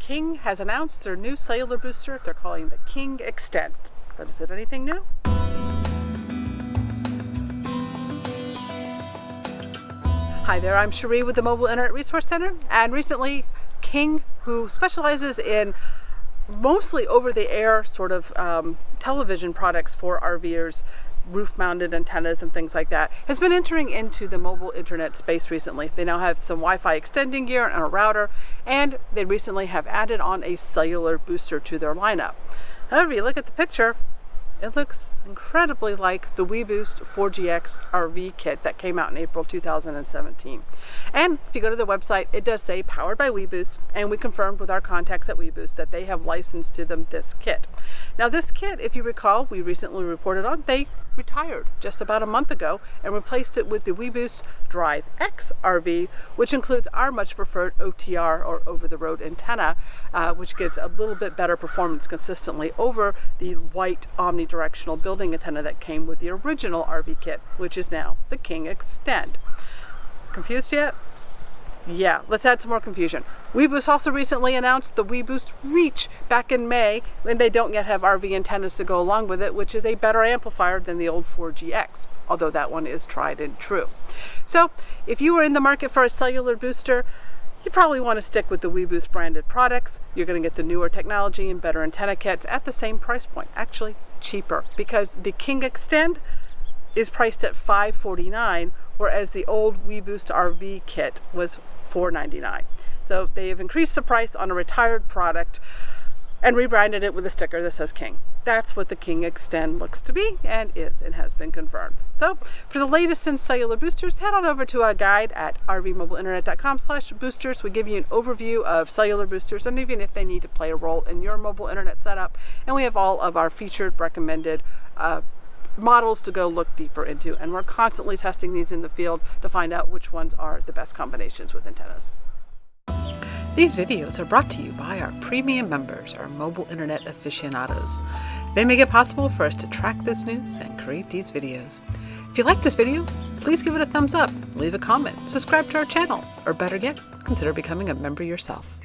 King has announced their new cellular booster. They're calling the King Extend. But is it anything new? Hi there, I'm Cherie with the Mobile Internet Resource Center, and recently King, who specializes in mostly over-the-air sort of television products for RVers, roof-mounted antennas and things like that, has been entering into the mobile internet space recently. They now have some Wi-Fi extending gear and a router, and they recently have added on a cellular booster to their lineup. However, you look at the picture, it looks incredibly like the weBoost 4G XRV kit that came out in April 2017. And if you go to the website, it does say powered by weBoost, and we confirmed with our contacts at weBoost that they have licensed to them this kit. Now this kit, if you recall, we recently reported on, they retired just about a month ago and replaced it with the weBoost Drive XRV, which includes our much preferred OTR, or over-the-road antenna, which gives a little bit better performance consistently over the white omnidirectional building antenna that came with the original RV kit, which is now the King Extend. Confused yet? Yeah, let's add some more confusion. weBoost also recently announced the weBoost Reach back in May, and they don't yet have RV antennas to go along with it, which is a better amplifier than the old 4GX, although that one is tried and true. So if you are in the market for a cellular booster, you probably want to stick with the weBoost branded products. You're going to get the newer technology and better antenna kits at the same price point, actually cheaper, because the King Extend is priced at $549, whereas the old weBoost RV kit was $499. So they have increased the price on a retired product and rebranded it with a sticker that says King. That's what the King Extend looks to be, and is, and has been confirmed. So for the latest in cellular boosters, head on over to our guide at rvmobileinternet.com/boosters. We give you an overview of cellular boosters and even if they need to play a role in your mobile internet setup. And we have all of our featured recommended models to go look deeper into, and we're constantly testing these in the field to find out which ones are the best combinations with antennas. These videos are brought to you by our premium members, our mobile internet aficionados. They make it possible for us to track this news and create these videos. If you like this video, please give it a thumbs up, leave a comment, subscribe to our channel, or better yet, consider becoming a member yourself.